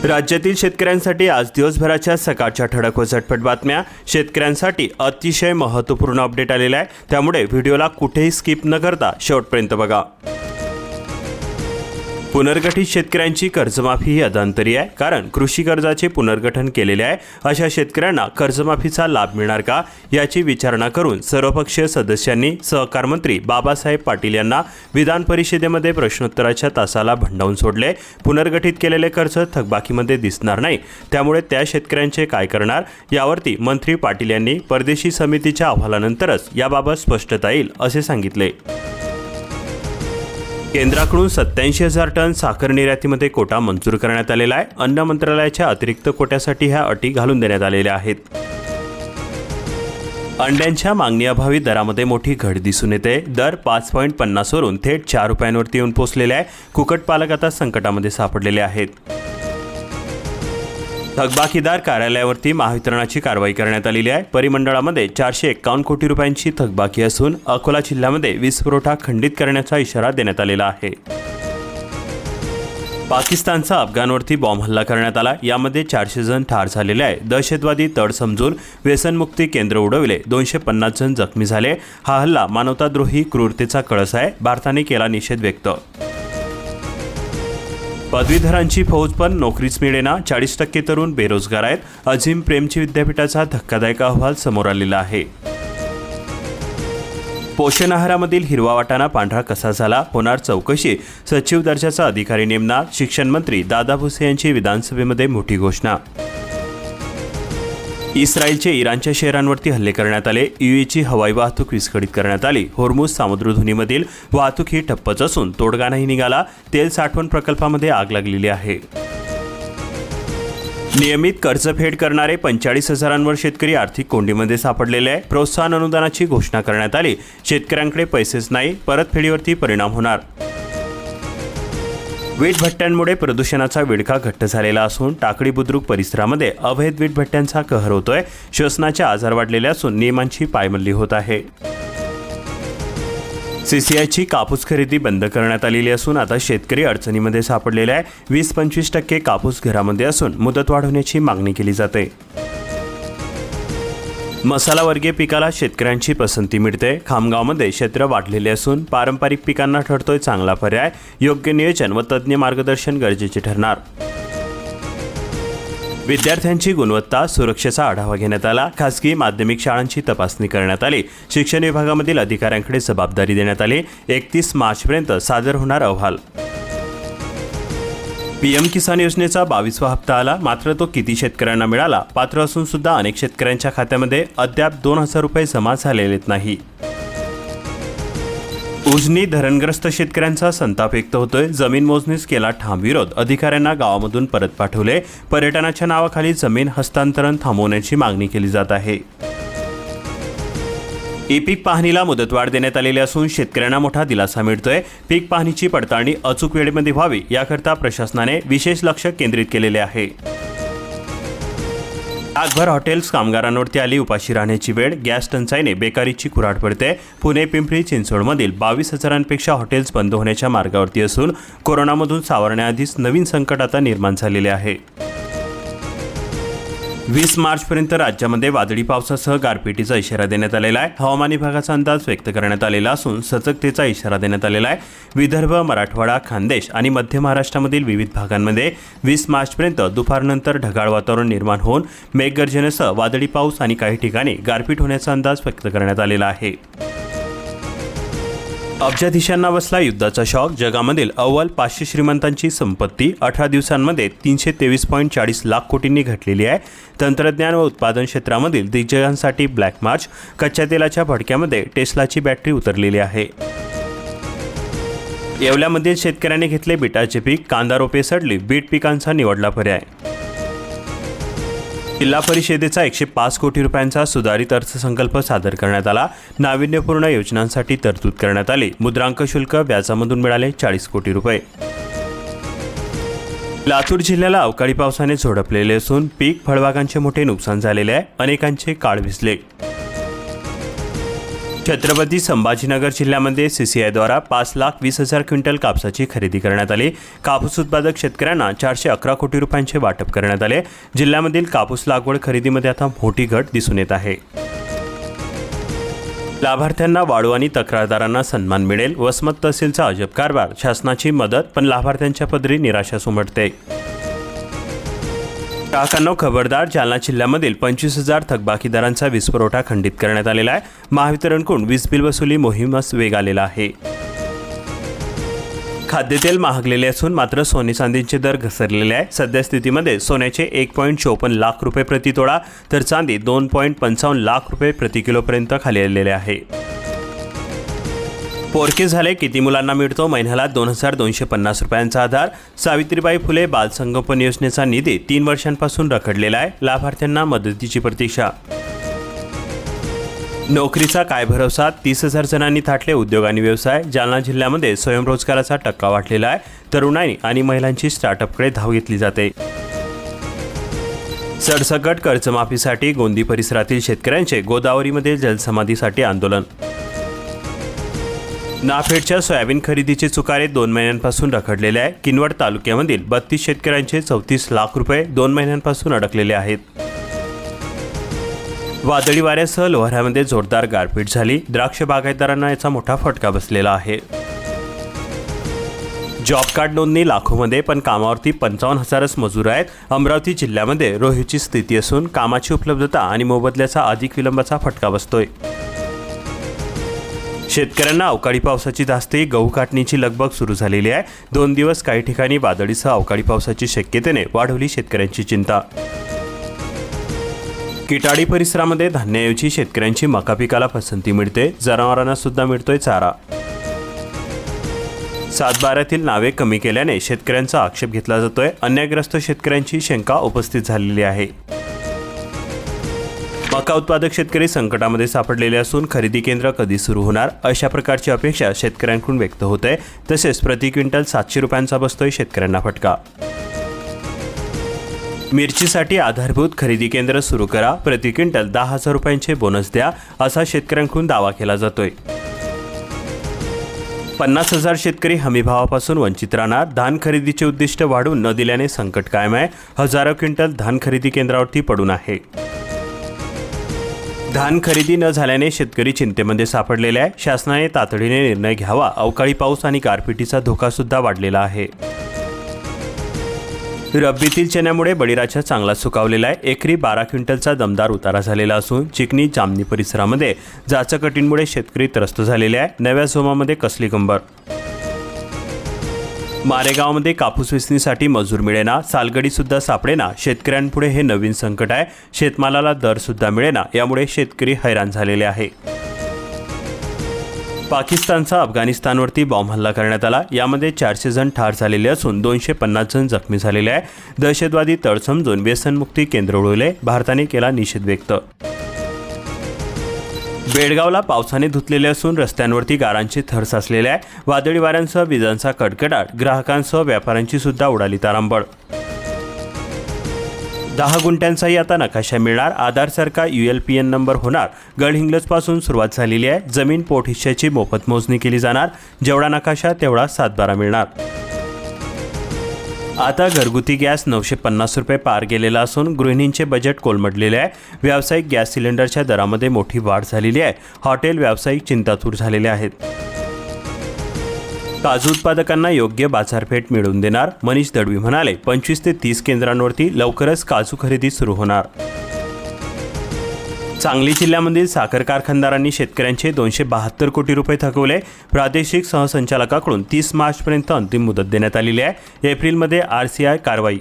राज्यातील शेतकऱ्यांसाठी आज दिवसभराच्या सकाळच्या ठळक व झटपट बातम्या. शेतकऱ्यांसाठी अतिशय महत्त्वपूर्ण अपडेट आलेला आहे, त्यामुळे व्हिडिओला कुठेही स्किप न करता शेवटपर्यंत बघा. पुनर्गठित शेतकऱ्यांची कर्जमाफी ही अधांतरी आहे, कारण कृषी कर्जाचे पुनर्गठन केलेले आहे अशा शेतकऱ्यांना कर्जमाफीचा लाभ मिळणार का याची विचारणा करून सर्वपक्षीय सदस्यांनी सहकार मंत्री बाबासाहेब पाटील यांना विधान परिषदेमध्ये प्रश्नोत्तराच्या तासाला भंडावून सोडले. पुनर्गठित केलेले कर्ज थकबाकीमध्ये दिसणार नाही, त्यामुळे त्या शेतकऱ्यांचे काय करणार यावरती मंत्री पाटील यांनी परदेशी समितीच्या अहवालानंतरच याबाबत स्पष्टता येईल असे सांगितले. केंद्राकडून 87,000 टन साखर निर्यातीमध्ये कोटा मंजूर करण्यात आलेला आहे. अन्न मंत्रालयाच्या अतिरिक्त कोट्यासाठी ह्या अटी घालून देण्यात आलेल्या आहेत. अंड्यांच्या मागणीअभावी दरामध्ये मोठी घट दिसून येते. दर 5.50 वरून थेट 4 रुपयांवरती येऊन पोहोचलेले आहे. कुक्कुटपालक आता संकटामध्ये सापडलेले आहेत. थकबाकीदार कार्यालयावरती महावितरणाची कारवाई करण्यात आलेली आहे. परिमंडळामध्ये 451 कोटी रुपयांची थकबाकी असून अकोला जिल्ह्यामध्ये वीज पुरवठा खंडित करण्याचा इशारा देण्यात आलेला आहे. पाकिस्तानचा अफगाणवरती बॉम्ब हल्ला करण्यात आला. यामध्ये 400 जण ठार झालेले आहे. दहशतवादी तड समजून व्यसनमुक्ती केंद्र उडवले. 250 जण जखमी झाले. हा हल्ला मानवताद्रोही क्रूरतेचा कळस आहे. भारताने केला निषेध व्यक्त. पदवीधरांची फौज पण नोकरीच मिळेना. 40% तरुण बेरोजगार आहेत. अझीम प्रेमजी विद्यापीठाचा धक्कादायक अहवाल समोर आलेला आहे. पोषण आहारामधील हिरवा वाटाणा पांढरा कसा झाला, होणार चौकशी. सचिव दर्जाचा अधिकारी नेमणार. शिक्षण मंत्री दादा भुसे यांची विधानसभेमध्ये मोठी घोषणा. इस्रायलचे इराणच्या शहरांवरती हल्ले करण्यात आले. यूएईची हवाई वाहतूक विस्कळीत करण्यात आली. होर्मुझ सामुद्रधुनीमधील वाहतूक ही ठप्पच असून तोडगा नाही निघाला. तेल साठवण प्रकल्पामध्ये आग लागलेली आहे. नियमित कर्जफेड करणारे 45,000 शेतकरी आर्थिक कोंडीमध्ये सापडलेले आहे. प्रोत्साहन अनुदानाची घोषणा करण्यात आली. शेतकऱ्यांकडे पैसेच नाही, परतफेडीवरती परिणाम होणार. वीटभट्ट्यांमुळे प्रदूषणाचा विळखा घट्ट झालेला असून टाकळी बुद्रुक परिसरामध्ये अवैध वीटभट्ट्यांचा कहर होतोय. श्वसनाचे आजार वाढलेले असून नियमांची पायमल्ली होत आहे. सीसीआयची कापूस खरेदी बंद करण्यात आलेली असून आता शेतकरी अडचणीमध्ये सापडलेले आहे. 20-25% कापूस घरामध्ये असून मुदत वाढवण्याची मागणी केली जाते. मसालावर्गीय पिकाला शेतकऱ्यांची पसंती मिळते. खामगावमध्ये क्षेत्र वाढलेले असून पारंपरिक पिकांना ठरतोय चांगला पर्याय. योग्य नियोजन व तज्ज्ञ मार्गदर्शन गरजेचे ठरणार. विद्यार्थ्यांची गुणवत्ता सुरक्षेचा आढावा घेण्यात आला. खासगी माध्यमिक शाळांची तपासणी करण्यात आली. शिक्षण विभागामधील अधिकाऱ्यांकडे जबाबदारी देण्यात आली. 31 मार्चपर्यंत सादर होणार अहवाल. पीएम किसान योजनेचा 22वा हप्ता आला, मात्र तो किती शेतकऱ्यांना मिळाला? पात्र असून सुद्धा अनेक शेतकऱ्यांच्या खात्यामध्ये अद्याप 2,000 रुपये जमा झालेलेत नाही. उजनी धरणग्रस्त शेतकऱ्यांचा संताप व्यक्त होतोय. जमीन मोजणीस केला ठाम विरोध. अधिकाऱ्यांना गावामधून परत पाठवले. पर्यटनाच्या नावाखाली जमीन हस्तांतरण थांबवण्याची मागणी केली जात आहे. पीक पाहणीला मुदतवाढ देण्यात आलेली असून शेतकऱ्यांना मोठा दिलासा मिळतोय. पीक पाहणीची पडताळणी अचूक वेळेमध्ये व्हावी याकरता प्रशासनाने विशेष लक्ष केंद्रित केलेले आहे. आगभर हॉटेल्स कामगारांवरती आली उपाशी राहण्याची वेळ. गॅस टंचाईने बेकारीची कुऱ्हाड पडते. पुणे पिंपरी चिंचवडमधील 22,000पेक्षा हॉटेल्स बंद होण्याच्या मार्गावरती असून कोरोनामधून सावरण्याआधीच नवीन संकट आता निर्माण झालेले आहे. 20 मार्चपर्यंत राज्यामध्ये वादळी पावसासह गारपिटीचा इशारा देण्यात आलेला आहे. हवामान विभागाचा अंदाज व्यक्त करण्यात आलेला असून सतर्कतेचा इशारा देण्यात आलेला आहे. विदर्भ, मराठवाडा, खानदेश आणि मध्य महाराष्ट्रामधील विविध भागांमध्ये 20 मार्चपर्यंत दुपारनंतर ढगाळ वातावरण निर्माण होऊन मेघगर्जनेसह वादळी पाऊस आणि काही ठिकाणी गारपीट होण्याचा अंदाज व्यक्त करण्यात आलेला आहे. अब्जाधीशांना बसला युद्धाचा शॉक. जगामधील अव्वल 500 श्रीमंतांची संपत्ती 18 दिवसांमध्ये 323.40 लाख कोटींनी घटलेली आहे. तंत्रज्ञान व उत्पादन क्षेत्रामधील दिग्गजांसाठी ब्लॅक मार्च. कच्च्या तेलाच्या भडक्यामध्ये टेस्लाची बॅटरी उतरलेली आहे. येवल्यामधील शेतकऱ्यांनी घेतले बीटाचे पीक. कांदा रोपे सडली. बीट पिकांचा निवडला पर्याय. जिल्हा परिषदेचा 105 कोटी रुपयांचा सुधारित अर्थसंकल्प सादर करण्यात आला. नाविन्यपूर्ण योजनांसाठी तरतूद करण्यात आली. मुद्रांक शुल्क व्याजामधून मिळाले 40 कोटी रुपये. लातूर जिल्ह्याला अवकाळी पावसाने झोडपलेले असून पीक फळबागांचे मोठे नुकसान झालेले आहे. अनेकांचे काळ भिजले. छत्रपती संभाजीनगर जिल्ह्यामध्ये CCI द्वारा 5,20,000 क्विंटल कापसाची खरेदी करण्यात आली। कापूस उत्पादक शेतकऱ्यांना 411 कोटी रुपयांचे वाटप करण्यात आले। जिल्ह्यामधील कापूस लागवड खरेदीमध्ये आता मोठी घट दिसून येत आहे। लाभार्थ्यांना वाढू आणि तक्रारदारांना सन्मान मिळेल, वसमत तहसीलचा अजब कारभार, शासनाची मदत पण लाभार्थ्यांच्या पदरी निराशा उमटते। ग्राहकांनो खबरदार, जालना जिल्ह्यामधील 25,000 थकबाकीदारांचा वीज पुरवठा खंडित करण्यात आलेला आहे। महावितरणकडून वीज बिल वसुली मोहिमेस वेग आलेला आहे। खाद्यतेल महागलेले असून मात्र सोने चांदीचे दर घसरलेले आहे। सध्या स्थितीमध्ये सोन्याचे 1.54 लाख रुपये प्रति तोळा तर चांदी 2.55 लाख रुपये प्रति किलोपर्यंत खाली आलेले आहे। पोरके झाले किती मुलांना मिळतो महिन्याला 2,250 रुपयांचा आधार। सावित्रीबाई फुले बाल संगोपन योजनेचा निधी 3 वर्षांपासून रखडलेला आहे। लाभार्थ्यांना मदतीची प्रतीक्षा। नोकरीचा काय भरोसा, 30,000 जणांनी थाटले उद्योग आणि व्यवसाय। जालना जिल्ह्यामध्ये स्वयंरोजगाराचा टक्का वाढलेला आहे। तरुणाई आणि महिलांची स्टार्टअपकडे धाव घेतली जाते। सरसकट कर्जमाफीसाठी गोंदी परिसरातील शेतकऱ्यांचे गोदावरीमध्ये जलसमाधीसाठी आंदोलन। नाफेडच्या सोयाबीन खरेदीचे चुकारे 2 महिन्यांपासून रखडलेले आहे। किनवट तालुक्यामधील 32 शेतकऱ्यांचे 34 लाख रुपये 2 महिन्यांपासून अडकलेले आहेत। वादळी वाऱ्यासह लोहाऱ्यामध्ये जोरदार गारपीट झाली। द्राक्ष बागायतदारांना याचा मोठा फटका बसलेला आहे। जॉब कार्ड नोंदणी लाखोमध्ये पण कामावरती 55,000च मजूर आहेत। अमरावती जिल्ह्यामध्ये रोहीची स्थिती असून कामाची उपलब्धता आणि मोबदल्याचा अधिक विलंबाचा फटका बसतोय। शेतकऱ्यांना अवकाळी पावसाची धास्ती, गहू काढणीची लगबग सुरू झालेली आहे। 2 दिवस काही ठिकाणी वादळीसह अवकाळी पावसाची शक्यतेने वाढवली शेतकऱ्यांची चिंता। किटाडी परिसरामध्ये धान्याऐवजी शेतकऱ्यांची मका पिकाला पसंती मिळते। जनावरांना सुद्धा मिळतोय चारा। सातबाऱ्यातील नावे कमी केल्याने शेतकऱ्यांचा आक्षेप घेतला जातोय। अन्यायग्रस्त शेतकऱ्यांची शंका उपस्थित झालेली आहे। मका उत्पादक शेतकरी संकटामध्ये सापडलेले असून खरेदी केंद्र कधी सुरू होणार अशा प्रकारची अपेक्षा शेतकऱ्यांकडून व्यक्त होत आहे। तसेच प्रति क्विंटल 700 रुपयांचा बसतोय शेतकऱ्यांना फटका। मिरचीसाठी आधारभूत खरेदी केंद्र सुरू करा, प्रति क्विंटल 10,000 रुपयांचे बोनस द्या असा शेतकऱ्यांकडून दावा केला जातोय। 50,000 शेतकरी हमीभावापासून वंचित राहणार। धान खरेदीचे उद्दिष्ट वाढवून न दिल्याने संकट कायम आहे। हजारो क्विंटल धान खरेदी केंद्रावरती पडून आहे। धान खरेदी न झाल्याने शेतकरी चिंतेमध्ये सापडलेले आहे। शासनाने तातडीने निर्णय घ्यावा। अवकाळी पाऊस आणि गारपिटीचा धोका सुद्धा वाढलेला आहे। रब्बीतील चण्यामुळे बळीराजा चांगला सुकावलेला आहे। एकरी 12 क्विंटलचा दमदार उतारा झालेला असून चिकणी जामनी परिसरामध्ये जाचकटींमुळे शेतकरी त्रस्त झालेले आहे। नव्या जोमामध्ये कसली कंबर। मारेगावमध्ये कापूस वेचणीसाठी मजूर मिळेना, सालगडी सुद्धा सापडेना। शेतकऱ्यांपुढे हे नवीन संकट आहे। शेतमालाला दर सुद्धा मिळेना, यामुळे शेतकरी हैराण झालेले आहे। पाकिस्तानचा अफगाणिस्तानवरती बॉम्ब हल्ला करण्यात आला। यामध्ये 400 जण ठार झालेले असून 250 जण जखमी झालेले आहे। दहशतवादी तळ समजून व्यसनमुक्ती केंद्र उडवले। भारताने केला निषेध व्यक्त। बेळगावला पावसाने धुतलेले असून रस्त्यांवरती गारांचे थर साचलेले आहे। वादळी वाऱ्यांसह विजांचा कडकडाट, ग्राहकांसह व्यापाऱ्यांची सुद्धा उडाली तारांबळ। 10 गुंठ्यांचाही आता नकाशा मिळणार। आधारसारखा ULPN नंबर होणार। गडहिंग्लजपासून सुरुवात झालेली आहे। जमीन पोट हिश्श्याची मोफत मोजणी केली जाणार। जेवढा नकाशा तेवढा 7/12 मिळणार। आता घरगुती गॅस 950 रुपये पार गेलेला असून गृहिणींचे बजेट कोलमडलेले आहे। व्यावसायिक गॅस सिलेंडरच्या दरामध्ये मोठी वाढ झालेली आहे। हॉटेल व्यावसायिक चिंतातूर झालेले आहेत। काजू उत्पादकांना योग्य बाजारपेठ मिळवून देणार, मनीष दळवी म्हणाले। 25 ते 30 केंद्रांवरती लवकरच काजू खरेदी सुरू होणार। सांगली जिल्ह्यामधील साखर कारखानदारांनी शेतकऱ्यांचे 272 कोटी रुपये थकवले। प्रादेशिक सहसंचालकाकडून 30 मार्चपर्यंत अंतिम मुदत देण्यात आलेली आहे। एप्रिलमध्ये RCI कारवाई।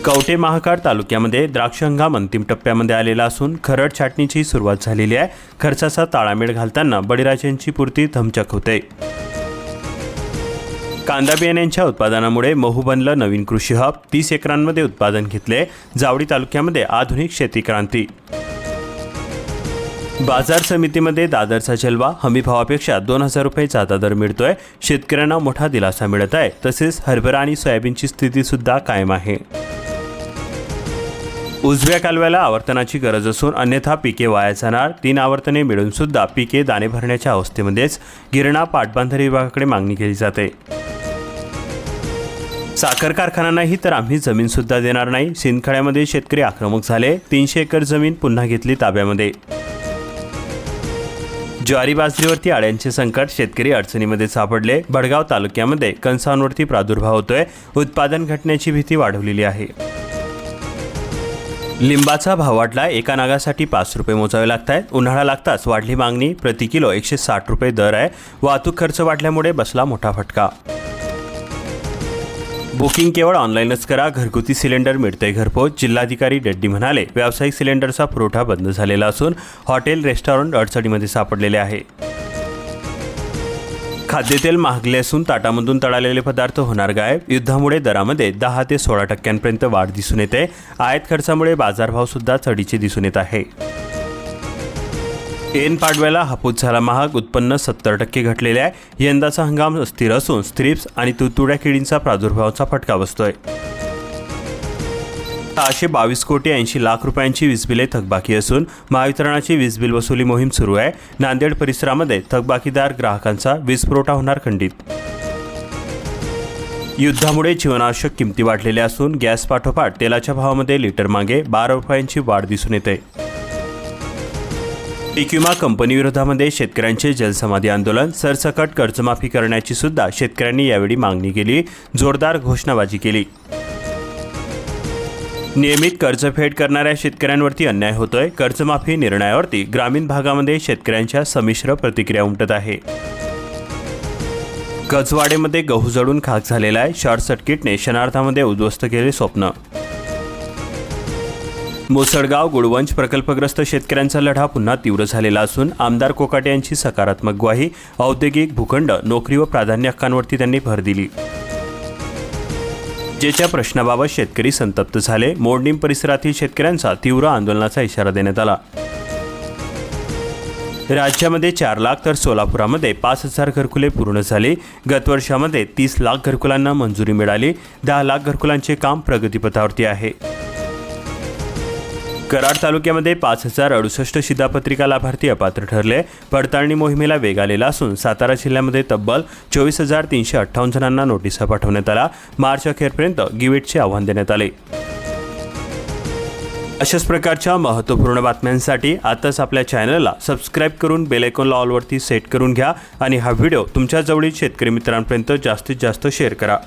कवठे महांकाळ तालुक्यामध्ये द्राक्ष हंगाम अंतिम टप्प्यामध्ये आलेला असून खरड छाटणीची सुरुवात झालेली आहे। खर्चाचा ताळमेळ घालताना बळीराजांची पूर्ती धमचक होते। कांदा बियाण्यांच्या उत्पादनामुळे महू बनलं नवीन कृषी हब। 30 एकरांमध्ये उत्पादन घेतले। जावळी तालुक्यामध्ये आधुनिक शेती क्रांती। बाजार समितीमध्ये दादरचा जलवा। हमीभावापेक्षा 2,000 रुपये जादा दर मिळतोय। शेतकऱ्यांना मोठा दिलासा मिळत आहे। तसेच हरभरा आणि सोयाबीनची स्थिती सुद्धा कायम आहे। उजव्या कालव्याला आवर्तनाची गरज असून अन्यथा पिके वाया जाणार. 3 आवर्तने मिळून सुद्धा पिके दाणे भरण्याच्या अवस्थेमध्येच गिरणा पाटबंधारे विभागाकडे मागणी केली जाते. साखर कारखान्यांनाही तर आम्ही जमीन सुद्धा देणार नाही. सिंदखेड्यामध्ये शेतकरी आक्रमक झाले. 300 एकर जमीन पुन्हा घेतली ताब्यामध्ये. ज्वारी बाजरीवरती आळ्यांचे संकट, शेतकरी अडचणीमध्ये सापडले. भडगाव तालुक्यामध्ये कणसांवरती प्रादुर्भाव होतोय. उत्पादन घटण्याची भीती वाढवलेली आहे. लिंबाचा भाव वाढला. एका नागासाठी 5 रुपये मोजावे लागत आहेत. उन्हाळा लागताच वाढली मागणी. प्रति किलो 160 रुपये दर आहे. वाहतूक खर्च वाढल्यामुळे बसला मोठा फटका. बुकिंग केवळ ऑनलाईनच करा. घरगुती सिलेंडर मिळते घरपोच. जिल्हाधिकारी रेड्डी म्हणाले, व्यावसायिक सिलेंडरचा पुरवठा बंद झालेला असून हॉटेल रेस्टॉरंट अडचणीमध्ये सापडलेले आहे. खाद्यतेल महागले असून ताटामधून तळालेले पदार्थ होणार गायब. युद्धामुळे दरामध्ये 10 ते 16% वाढ दिसून येते. आयात खर्चामुळे बाजारभाव सुद्धा चढीचे दिसून येत आहे. ऐन पाडव्याला हापूस झाला महाग. उत्पन्न 70% घटलेले आहे. यंदाचा हंगाम अस्थिर असून थ्रिप्स आणि तुडतुड्या किडींचा प्रादुर्भावाचा फटका बसतोय. 622 कोटी 80 लाख रुपयांची वीज बिले थकबाकी असून महावितरणाची वीज बिल वसुली मोहीम सुरू आहे. नांदेड परिसरामध्ये थकबाकीदार ग्राहकांचा वीज पुरवठा होणार खंडित. युद्धामुळे जीवनावश्यक किमती वाढलेल्या असून गॅस पाठोपाठ तेलाच्या भावामध्ये लिटर मागे 12 रुपयांची वाढ दिसून येते. पीक विमा कंपनी विरोधामध्ये शेतकऱ्यांचे जलसमाधी आंदोलन. सरसकट कर्जमाफी करण्याची सुद्धा शेतकऱ्यांनी यावेळी मागणी केली. जोरदार घोषणाबाजी केली. नियमित कर्जफेड करणाऱ्या शेतकऱ्यांवरती अन्याय होतोय. कर्जमाफी निर्णयावरती ग्रामीण भागामध्ये शेतकऱ्यांच्या संमिश्र प्रतिक्रिया उमटत आहे. गजवाडेमध्ये गहू जळून खाक झालेला आहे. शॉर्ट सर्किटने क्षणार्धामध्ये उद्ध्वस्त केले स्वप्न. मोसळगाव गुळवंच प्रकल्पग्रस्त शेतकऱ्यांचा लढा पुन्हा तीव्र झालेला असून आमदार कोकाटे यांची सकारात्मक ग्वाही. औद्योगिक भूखंड, नोकरी व प्राधान्य हक्कांवरती त्यांनी भर दिली. जेच्या प्रश्नाबाबत शेतकरी संतप्त झाले. मोडणीम परिसरातील शेतकऱ्यांचा तीव्र आंदोलनाचा इशारा देण्यात आला. राज्यामध्ये 4 लाख तर सोलापुरामध्ये 5,000 घरकुले पूर्ण झाली. गत वर्षामध्ये 30 लाख घरकुलांना मंजुरी मिळाली. 10 लाख घरकुलांचे काम प्रगतीपथावरती आहे. कराड तालुक्यामध्ये 5,068 शिधापत्रिका लाभार्थी अपात्र ठरले. पडताळणी मोहिमेला वेग आलेला असून सातारा जिल्ह्यामध्ये तब्बल 24,358 जणांना नोटिसा पाठवण्यात आला. मार्च अखेरपर्यंत गिवेटचे आव्हान देण्यात आले. अशाच प्रकारच्या महत्त्वपूर्ण बातम्यांसाठी आताच आपल्या चॅनलला सबस्क्राईब करून बेल आयकॉनला ऑलवरती सेट करून घ्या आणि हा व्हिडिओ तुमच्या जवळील शेतकरी मित्रांपर्यंत जास्तीत जास्त शेअर करा.